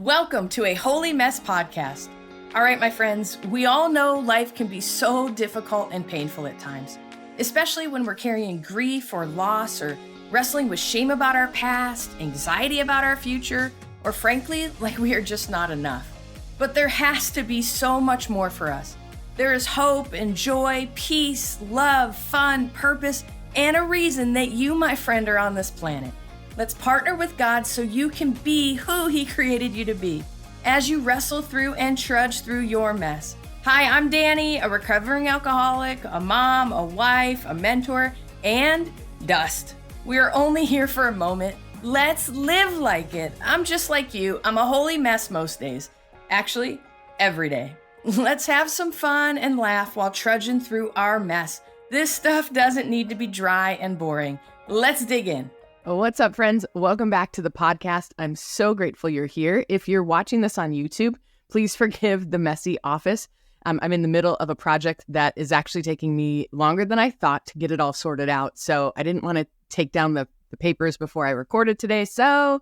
Welcome to a Holy Mess podcast. All right, my friends, we all know life can be so difficult and painful at times, especially when we're carrying grief or loss or wrestling with shame about our past, anxiety about our future, or frankly, like we are just not enough. But there has to be so much more for us. There is hope and joy, peace, love, fun, purpose, and a reason that you, my friend, are on this planet. Let's partner with God so you can be who He created you to be as you wrestle through and trudge through your mess. Hi, I'm Dani, a recovering alcoholic, a mom, a wife, a mentor, and dust. We are only here for a moment. Let's live like it. I'm just like you. I'm a holy mess most days. Actually, every day. Let's have some fun and laugh while trudging through our mess. This stuff doesn't need to be dry and boring. Let's dig in. What's up, friends? Welcome back to the podcast. I'm so grateful you're here. If you're watching this on YouTube, please forgive the messy office. I'm in the middle of a project that is actually taking me longer than I thought to get it all sorted out. So I didn't want to take down the papers before I recorded today. So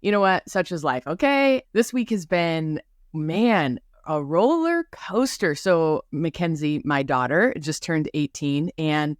you know what? Such is life. Okay. This week has been, a roller coaster. So Mackenzie, my daughter, just turned 18 and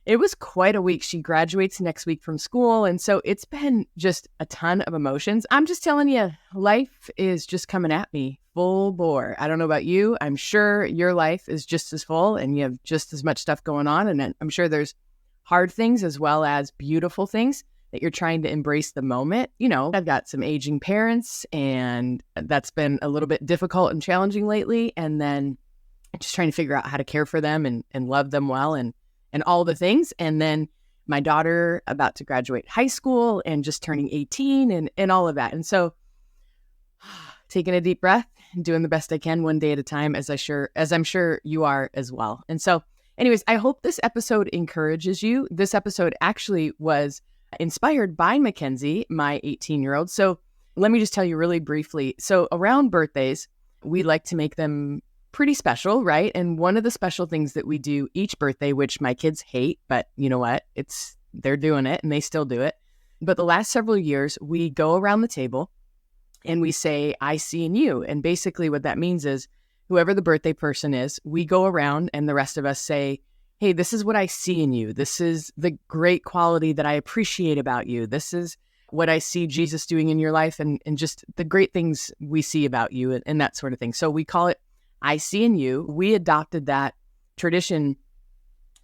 it was quite a week. She graduates next week from school. And so it's been just a ton of emotions. I'm just telling you, life is just coming at me full bore. I don't know about you. I'm sure your life is just as full and you have just as much stuff going on. And I'm sure there's hard things as well as beautiful things that you're trying to embrace the moment. You know, I've got some aging parents and that's been a little bit difficult and challenging lately. And then just trying to figure out how to care for them and love them well and all the things. And then my daughter about to graduate high school and just turning 18 and all of that. And so taking a deep breath and doing the best I can one day at a time, as I'm sure you are as well. And so anyways, I hope this episode encourages you. This episode actually was inspired by Mackenzie, my 18-year-old. So let me just tell you really briefly. So around birthdays, we like to make them pretty special, right? And one of the special things that we do each birthday, which my kids hate, but you know what? They're doing it and they still do it. But the last several years, we go around the table and we say, I see in you. And basically what that means is whoever the birthday person is, we go around and the rest of us say, hey, this is what I see in you. This is the great quality that I appreciate about you. This is what I see Jesus doing in your life and just the great things we see about you and that sort of thing. So we call it I see in you. We adopted that tradition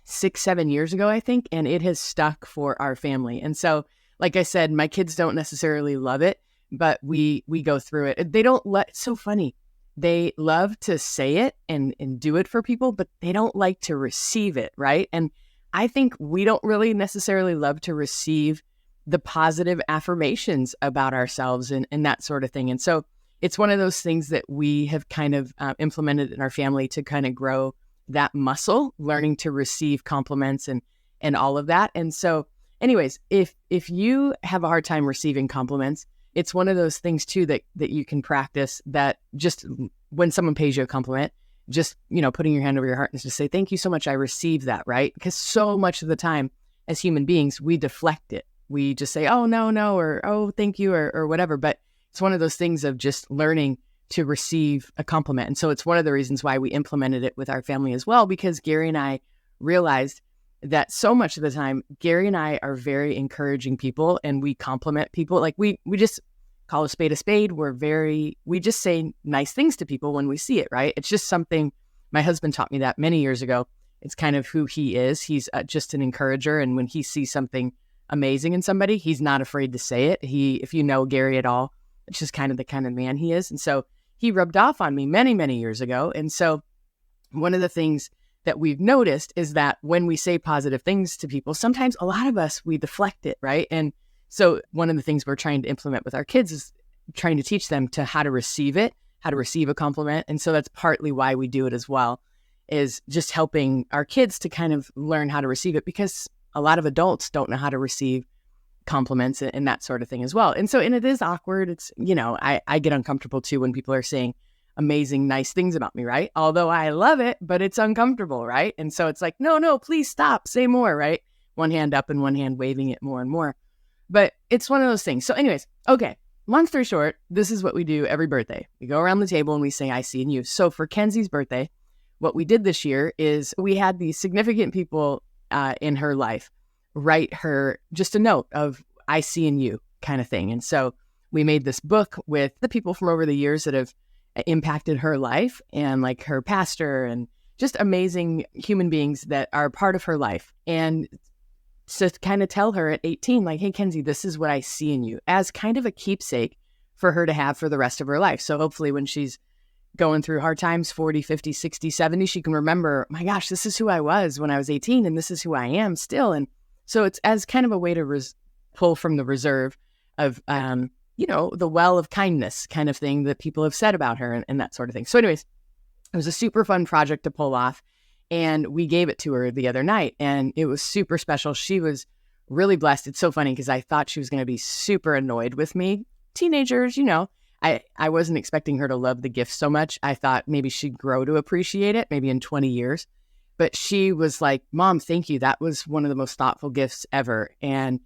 6-7 years ago, I think, and it has stuck for our family. And so, like I said, my kids don't necessarily love it, but we go through it. It's so funny. They love to say it and do it for people, but they don't like to receive it, right? And I think we don't really necessarily love to receive the positive affirmations about ourselves and that sort of thing. And so it's one of those things that we have kind of implemented in our family to kind of grow that muscle, learning to receive compliments and all of that. And so anyways, if you have a hard time receiving compliments, it's one of those things too that you can practice, that just when someone pays you a compliment, just, putting your hand over your heart and just say, thank you so much. I received that, right? Because so much of the time as human beings, we deflect it. We just say, oh, no, or, oh, thank you, or whatever. But it's one of those things of just learning to receive a compliment. And so it's one of the reasons why we implemented it with our family as well, because Gary and I realized that so much of the time, Gary and I are very encouraging people and we compliment people. Like we just call a spade a spade. We just say nice things to people when we see it, right? It's just something, my husband taught me that many years ago. It's kind of who he is. He's just an encourager. And when he sees something amazing in somebody, he's not afraid to say it. If you know Gary at all, it's just kind of the kind of man he is. And so he rubbed off on me many, many years ago. And so one of the things that we've noticed is that when we say positive things to people, sometimes a lot of us, we deflect it, right? And so one of the things we're trying to implement with our kids is trying to teach them to how to receive it, how to receive a compliment. And so that's partly why we do it as well, is just helping our kids to kind of learn how to receive it, because a lot of adults don't know how to receive compliments and that sort of thing as well. And it is awkward. It's, I get uncomfortable too when people are saying amazing, nice things about me, right? Although I love it, but it's uncomfortable, right? And so it's like, no, please stop, say more, right? One hand up and one hand waving it more and more. But it's one of those things. So anyways, okay, long story short, this is what we do every birthday. We go around the table and we say, I see in you. So for Kenzie's birthday, what we did this year is we had these significant people in her life write her just a note of I see in you kind of thing. And so we made this book with the people from over the years that have impacted her life, and like her pastor and just amazing human beings that are part of her life. And to kind of tell her at 18, like, hey, Kenzie, this is what I see in you, as kind of a keepsake for her to have for the rest of her life. So hopefully when she's going through hard times, 40, 50, 60, 70, she can remember, my gosh, this is who I was when I was 18, and this is who I am still. And so it's as kind of a way to pull from the reserve of, the well of kindness kind of thing that people have said about her and that sort of thing. So anyways, it was a super fun project to pull off. And we gave it to her the other night, and it was super special. She was really blessed. It's so funny because I thought she was going to be super annoyed with me. Teenagers, I wasn't expecting her to love the gift so much. I thought maybe she'd grow to appreciate it, maybe in 20 years. But she was like, Mom, thank you. That was one of the most thoughtful gifts ever. And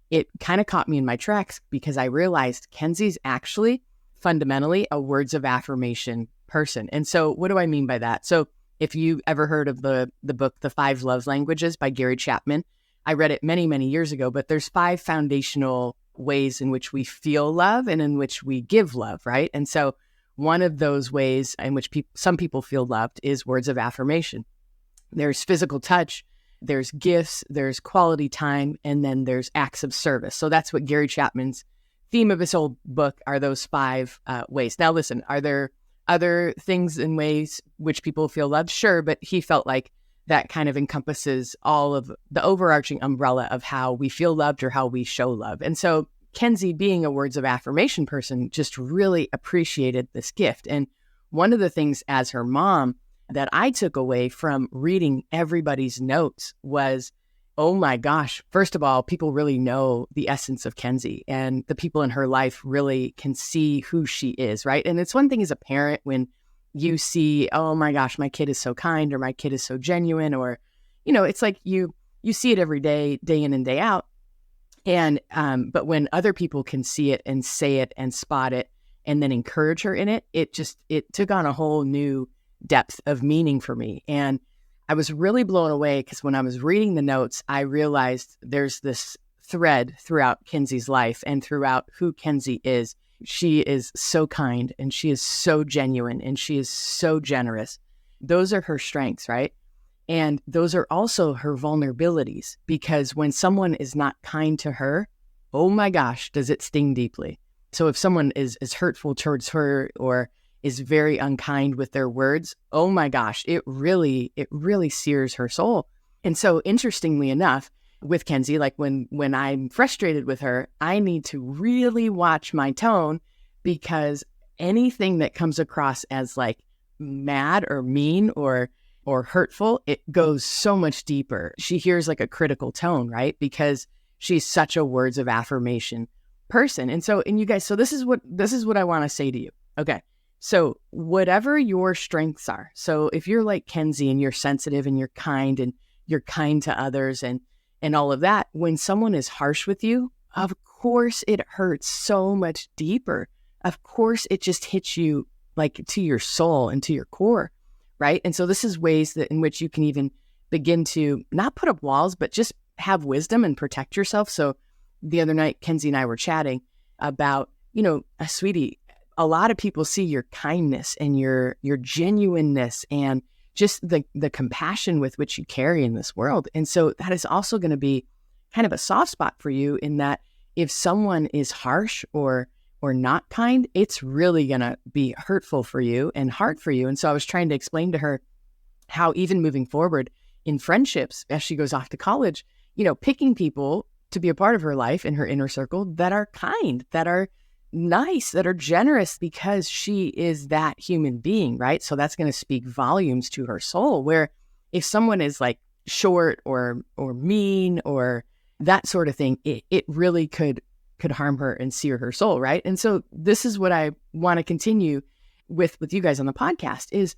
it kind of caught me in my tracks because I realized Kenzie's actually fundamentally a words of affirmation person. And so what do I mean by that? So if you've ever heard of the book, The 5 Love Languages by Gary Chapman, I read it many, many years ago, but there's 5 foundational ways in which we feel love and in which we give love, right? And so one of those ways in which some people feel loved is words of affirmation. There's physical touch, there's gifts, there's quality time, and then there's acts of service. So that's what Gary Chapman's theme of his whole book are, those 5 ways. Now, listen, are there other things and ways which people feel loved? Sure, but he felt like that kind of encompasses all of the overarching umbrella of how we feel loved or how we show love. And so Kenzie, being a words of affirmation person, just really appreciated this gift. And one of the things as her mom that I took away from reading everybody's notes was, oh my gosh, first of all, people really know the essence of Kenzie, and the people in her life really can see who she is, right? And it's one thing as a parent when you see, oh my gosh, my kid is so kind, or my kid is so genuine, or, it's like you see it every day, day in and day out. And, but when other people can see it and say it and spot it and then encourage her in it, it took on a whole new depth of meaning for me. And I was really blown away because when I was reading the notes, I realized there's this thread throughout Kenzie's life and throughout who Kenzie is. She is so kind, and she is so genuine, and she is so generous. Those are her strengths, right? And those are also her vulnerabilities, because when someone is not kind to her, oh my gosh, does it sting deeply. So if someone is hurtful towards her or is very unkind with their words, oh my gosh, it really sears her soul. And so interestingly enough, with Kenzie, like when I'm frustrated with her, I need to really watch my tone, because anything that comes across as like mad or mean or hurtful, it goes so much deeper. She hears like a critical tone, right? Because she's such a words of affirmation person. And you guys, so this is what I want to say to you. Okay. So whatever your strengths are, so if you're like Kenzie and you're sensitive and you're kind to others and all of that, when someone is harsh with you, of course it hurts so much deeper. Of course it just hits you like to your soul and to your core, right? And so this is ways that in which you can even begin to not put up walls, but just have wisdom and protect yourself. So the other night, Kenzie and I were chatting about, sweetie, a lot of people see your kindness and your genuineness and just the compassion with which you carry in this world. And so that is also going to be kind of a soft spot for you, in that if someone is harsh or not kind, it's really going to be hurtful for you and hard for you. And so I was trying to explain to her how even moving forward in friendships, as she goes off to college, picking people to be a part of her life in her inner circle that are kind, that are nice, that are generous, because she is that human being, right? So that's going to speak volumes to her soul. Where if someone is like short or mean or that sort of thing, it really could harm her and sear her soul, right? And so this is what I want to continue with you guys on the podcast, is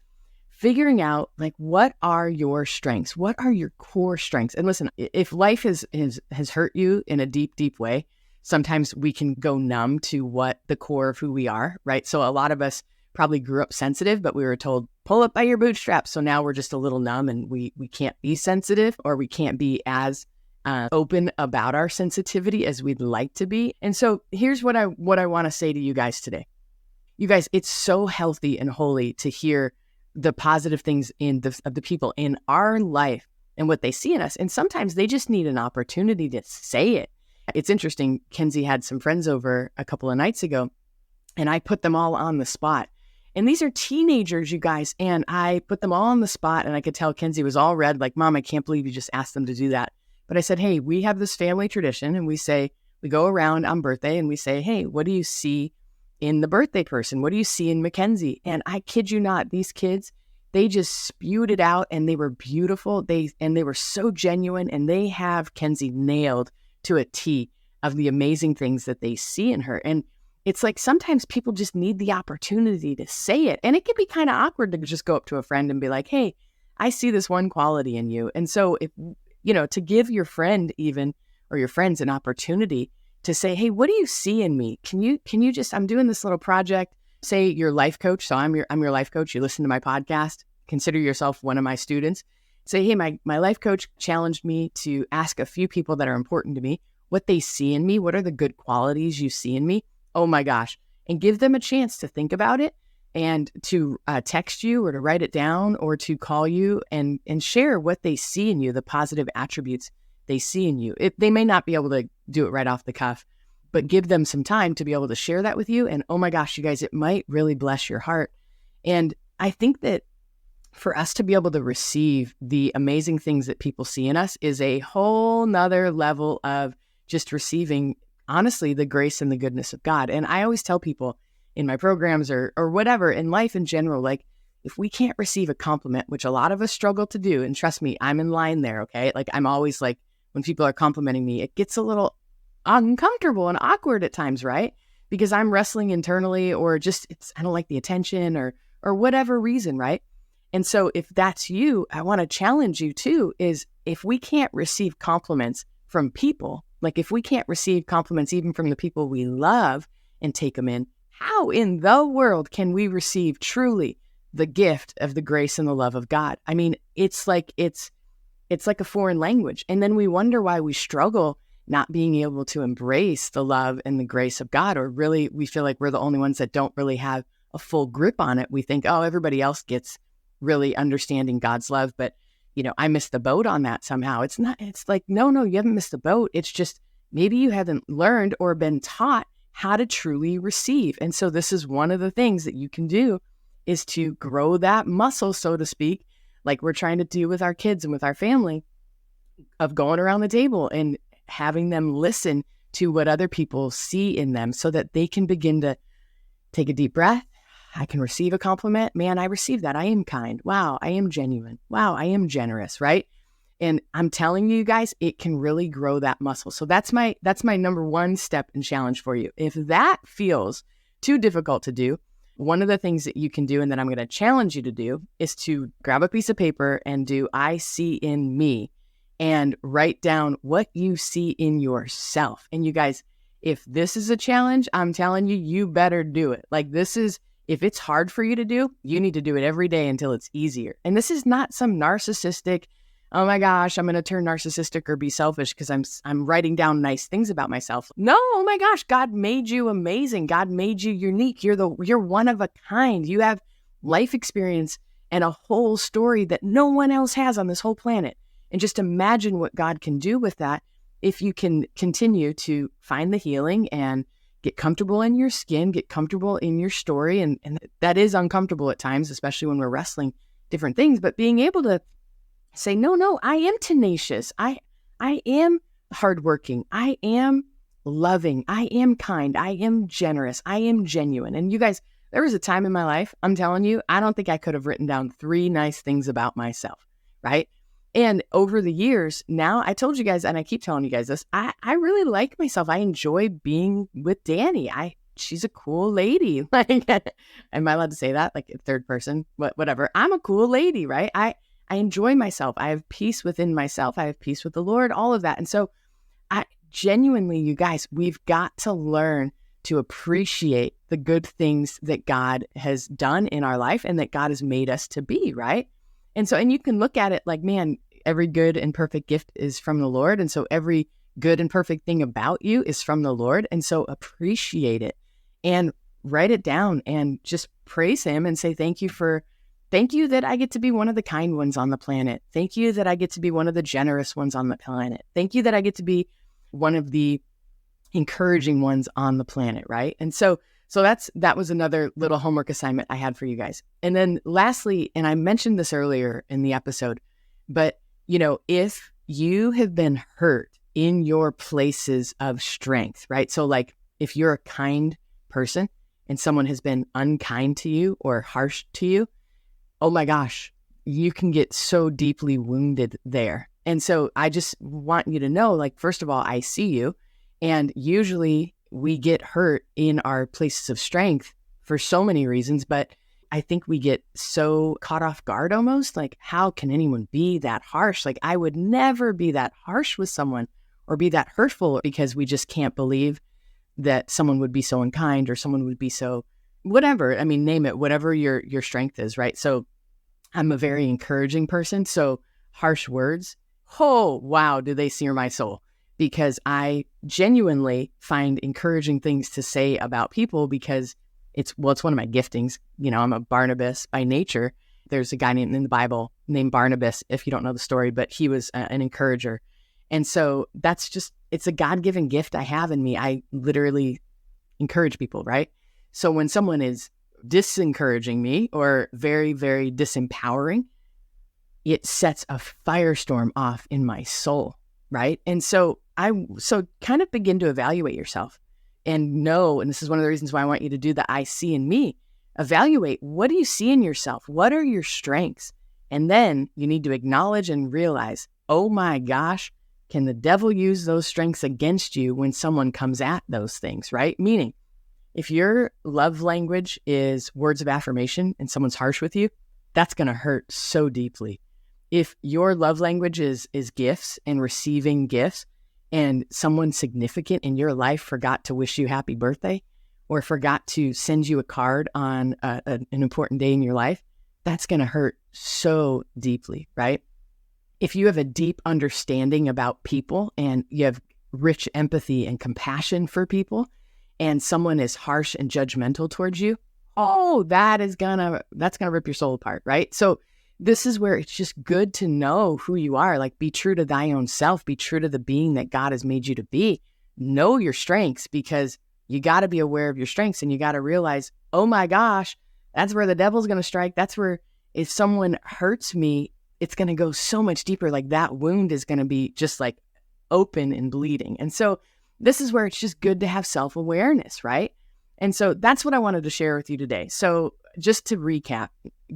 figuring out like, what are your strengths? What are your core strengths? And listen, if life has hurt you in a deep, deep way, sometimes we can go numb to what the core of who we are, right? So a lot of us probably grew up sensitive, but we were told, pull up by your bootstraps. So now we're just a little numb and we can't be sensitive, or we can't be as open about our sensitivity as we'd like to be. And so here's what I want to say to you guys today. You guys, it's so healthy and holy to hear the positive things of the people in our life and what they see in us. And sometimes they just need an opportunity to say it. It's interesting. Kenzie had some friends over a couple of nights ago, and I put them all on the spot. And these are teenagers, you guys. And I put them all on the spot, and I could tell Kenzie was all red, like, Mom, I can't believe you just asked them to do that. But I said, hey, we have this family tradition, and we go around on birthday and we say, hey, what do you see in the birthday person? What do you see in Mackenzie? And I kid you not, these kids, they just spewed it out, and they were beautiful. They were so genuine, and they have Kenzie nailed to a T of the amazing things that they see in her. And it's like sometimes people just need the opportunity to say it. And it can be kind of awkward to just go up to a friend and be like, hey, I see this one quality in you. And so if, to give your friend even, or your friends, an opportunity to say, hey, what do you see in me? Can you just, I'm doing this little project, say you're life coach. So I'm your life coach. You listen to my podcast, consider yourself one of my students. Say, hey, my life coach challenged me to ask a few people that are important to me what they see in me. What are the good qualities you see in me? Oh my gosh. And give them a chance to think about it and to text you or to write it down or to call you and share what they see in you, the positive attributes they see in you. They may not be able to do it right off the cuff, but give them some time to be able to share that with you. And oh my gosh, you guys, it might really bless your heart. And I think that for us to be able to receive the amazing things that people see in us is a whole nother level of just receiving, honestly, the grace and the goodness of God. And I always tell people in my programs or whatever, in life in general, like if we can't receive a compliment, which a lot of us struggle to do, and trust me, I'm in line there, okay? Like I'm always like, when people are complimenting me, it gets a little uncomfortable and awkward at times, right? Because I'm wrestling internally or just, I don't like the attention or whatever reason, right? And so if that's you, I want to challenge you too, is if we can't receive compliments from people, like if we can't receive compliments even from the people we love and take them in, how in the world can we receive truly the gift of the grace and the love of God? I mean, it's like a foreign language. And then we wonder why we struggle not being able to embrace the love and the grace of God, or really we feel like we're the only ones that don't really have a full grip on it. We think, oh, everybody else gets really understanding God's love, but I missed the boat on that somehow. It's like, no, you haven't missed the boat. It's just maybe you haven't learned or been taught how to truly receive. And so this is one of the things that you can do is to grow that muscle, so to speak, like we're trying to do with our kids and with our family, of going around the table and having them listen to what other people see in them so that they can begin to take a deep breath. I can receive a compliment. Man, I received that. I am kind. Wow, I am genuine. Wow, I am generous, right? And I'm telling you guys, it can really grow that muscle. So that's my number one step and challenge for you. If that feels too difficult to do, one of the things that you can do and that I'm going to challenge you to do is to grab a piece of paper and do I see in me and write down what you see in yourself. And you guys, if this is a challenge, I'm telling you, you better do it. Like if it's hard for you to do, you need to do it every day until it's easier. And this is not some narcissistic, oh my gosh, I'm going to turn narcissistic or be selfish because I'm writing down nice things about myself. No, oh my gosh, God made you amazing. God made you unique. You're one of a kind. You have life experience and a whole story that no one else has on this whole planet. And just imagine what God can do with that if you can continue to find the healing and get comfortable in your skin, get comfortable in your story. And that is uncomfortable at times, especially when we're wrestling different things, but being able to say, no, I am tenacious. I am hardworking. I am loving. I am kind. I am generous. I am genuine. And you guys, there was a time in my life, I'm telling you, I don't think I could have written down 3 nice things about myself, right? And over the years, now I told you guys, and I keep telling you guys this, I really like myself. I enjoy being with Dani. She's a cool lady. Like, am I allowed to say that? Like third person, whatever. I'm a cool lady, right? I enjoy myself. I have peace within myself. I have peace with the Lord, all of that. And so genuinely, you guys, we've got to learn to appreciate the good things that God has done in our life and that God has made us to be, right? And you can look at it like, man, every good and perfect gift is from the Lord. And so every good and perfect thing about you is from the Lord. And so appreciate it and write it down and just praise him and say, thank you that I get to be one of the kind ones on the planet. Thank you that I get to be one of the generous ones on the planet. Thank you that I get to be one of the encouraging ones on the planet, right? And so that was another little homework assignment I had for you guys. And then lastly, and I mentioned this earlier in the episode, but if you have been hurt in your places of strength, right? So like if you're a kind person and someone has been unkind to you or harsh to you, oh my gosh, you can get so deeply wounded there. And so I just want you to know, like, first of all, I see you. And usually we get hurt in our places of strength for so many reasons, but I think we get so caught off guard almost. Like, how can anyone be that harsh? Like, I would never be that harsh with someone or be that hurtful, because we just can't believe that someone would be so unkind or someone would be so whatever. I mean, name it, whatever your strength is, right? So I'm a very encouraging person. So harsh words, oh, wow, do they sear my soul? Because I genuinely find encouraging things to say about people because it's one of my giftings. I'm a Barnabas by nature. There's a guy in the Bible named Barnabas, if you don't know the story, but he was an encourager. And so it's a God-given gift I have in me. I literally encourage people, right? So when someone is disencouraging me or very, very disempowering, it sets a firestorm off in my soul, right? And so kind of begin to evaluate yourself and know, and this is one of the reasons why I want you to do the I see in me. Evaluate, what do you see in yourself? What are your strengths? And then you need to acknowledge and realize, oh my gosh, can the devil use those strengths against you when someone comes at those things, right? Meaning, if your love language is words of affirmation and someone's harsh with you, that's going to hurt so deeply. If your love language is gifts and receiving gifts, and someone significant in your life forgot to wish you happy birthday or forgot to send you a card on an important day in your life, that's going to hurt so deeply, right? If you have a deep understanding about people and you have rich empathy and compassion for people, and someone is harsh and judgmental towards you, oh, that's gonna rip your soul apart, right? So this is where it's just good to know who you are. Like, be true to thy own self, be true to the being that God has made you to be. Know your strengths, because you got to be aware of your strengths, and you got to realize, oh my gosh, that's where the devil's going to strike. That's where, if someone hurts me, it's going to go so much deeper. Like, that wound is going to be just like open and bleeding. And so this is where it's just good to have self-awareness, right? And so that's what I wanted to share with you today. So just to recap,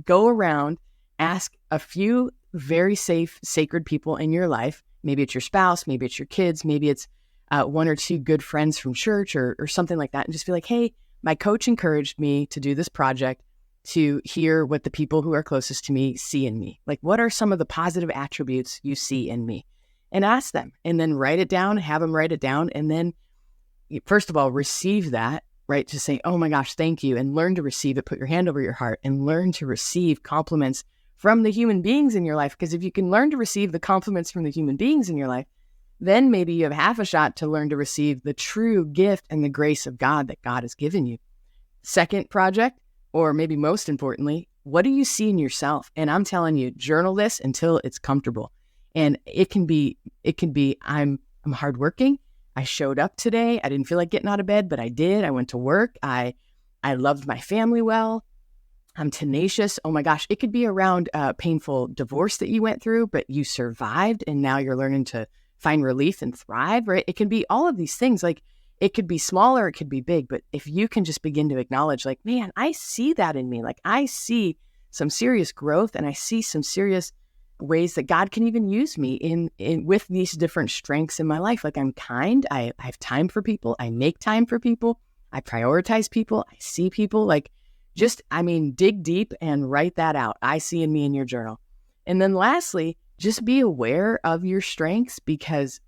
go around, ask a few very safe, sacred people in your life. Maybe it's your spouse, maybe it's your kids, maybe it's one or two good friends from church or something like that. And just be like, hey, my coach encouraged me to do this project to hear what the people who are closest to me see in me. Like, what are some of the positive attributes you see in me? And ask them, and then write it down, have them write it down. And then first of all, receive that, right? To say, oh my gosh, thank you. And learn to receive it. Put your hand over your heart and learn to receive compliments from the human beings in your life. Because if you can learn to receive the compliments from the human beings in your life, then maybe you have half a shot to learn to receive the true gift and the grace of God that God has given you. Second project, or maybe most importantly, what do you see in yourself? And I'm telling you, journal this until it's comfortable. And it can be, I'm hardworking. I showed up today. I didn't feel like getting out of bed, but I did. I went to work. I loved my family well. I'm tenacious. Oh my gosh. It could be around a painful divorce that you went through, but you survived and now you're learning to find relief and thrive, right? It can be all of these things. Like, it could be small or it could be big, but if you can just begin to acknowledge, like, man, I see that in me. Like, I see some serious growth and I see some serious ways that God can even use me in with these different strengths in my life. Like, I'm kind. I have time for people. I make time for people. I prioritize people. I see people. Like, dig deep and write that out. I see in me in your journal. And then lastly, just be aware of your strengths, because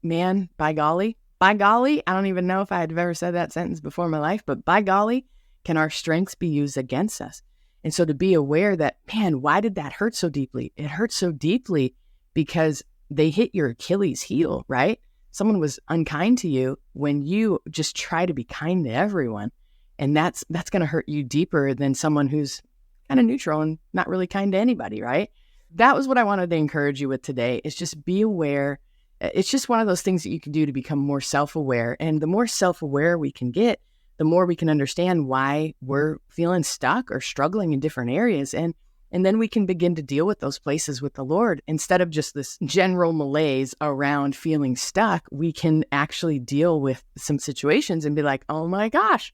man, by golly, I don't even know if I had ever said that sentence before in my life, but by golly, can our strengths be used against us? And so to be aware that, man, why did that hurt so deeply? It hurt so deeply because they hit your Achilles heel, right? Someone was unkind to you when you just try to be kind to everyone. And that's going to hurt you deeper than someone who's kind of neutral and not really kind to anybody, right? That was what I wanted to encourage you with today, is just be aware. It's just one of those things that you can do to become more self-aware. And the more self-aware we can get, the more we can understand why we're feeling stuck or struggling in different areas. And then we can begin to deal with those places with the Lord. Instead of just this general malaise around feeling stuck, we can actually deal with some situations and be like, oh my gosh,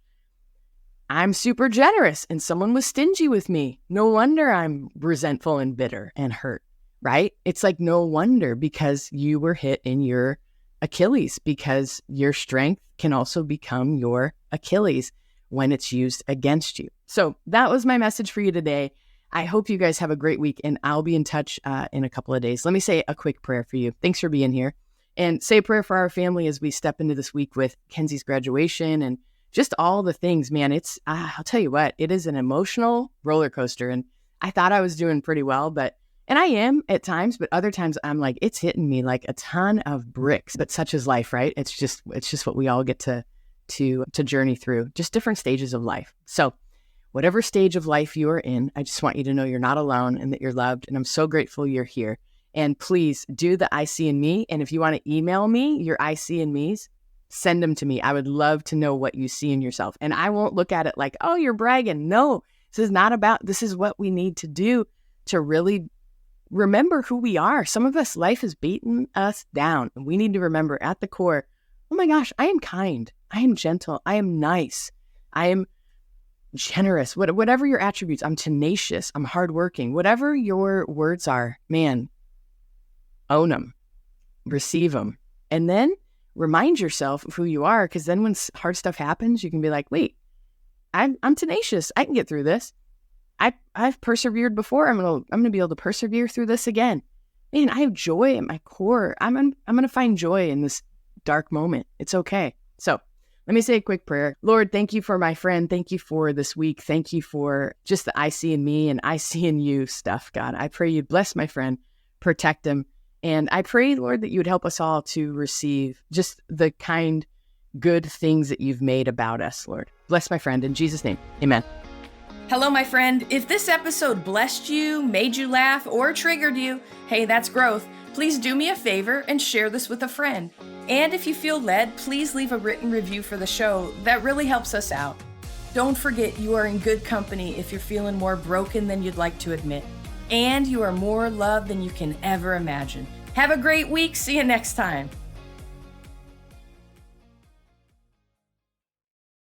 I'm super generous and someone was stingy with me. No wonder I'm resentful and bitter and hurt, right? It's like, no wonder, because you were hit in your Achilles, because your strength can also become your Achilles when it's used against you. So that was my message for you today. I hope you guys have a great week, and I'll be in touch in a couple of days. Let me say a quick prayer for you. Thanks for being here. And say a prayer for our family as we step into this week with Kenzie's graduation and just all the things, man. It's, I'll tell you what, it is an emotional roller coaster. And I thought I was doing pretty well, and I am at times, but other times I'm like, it's hitting me like a ton of bricks. But such is life, right? It's just what we all get to journey through, just different stages of life. So whatever stage of life you are in, I just want you to know you're not alone and that you're loved. And I'm so grateful you're here. And please do the I see in me. And if you want to email me your I see in me's, send them to me. I would love to know what you see in yourself. And I won't look at it like, oh, you're bragging. No, this is what we need to do to really remember who we are. Some of us, life has beaten us down. And we need to remember at the core, oh my gosh, I am kind. I am gentle. I am nice. I am generous, whatever your attributes. I'm tenacious. I'm hardworking. Whatever your words are, man, own them, receive them, and then remind yourself of who you are. Because then when hard stuff happens, you can be like, wait, I'm tenacious. I can get through this. I've persevered before. I'm gonna be able to persevere through this again. Man, I have joy at my core. I'm gonna find joy in this dark moment. It's okay. So let me say a quick prayer. Lord, thank you for my friend. Thank you for this week. Thank you for just the I see in me and I see in you stuff, God. I pray you'd bless my friend, protect him. And I pray, Lord, that you would help us all to receive just the kind, good things that you've made about us, Lord. Bless my friend. In Jesus' name, amen. Hello, my friend. If this episode blessed you, made you laugh, or triggered you, hey, that's growth. Please do me a favor and share this with a friend. And if you feel led, please leave a written review for the show. That really helps us out. Don't forget, you are in good company if you're feeling more broken than you'd like to admit. And you are more loved than you can ever imagine. Have a great week. See you next time.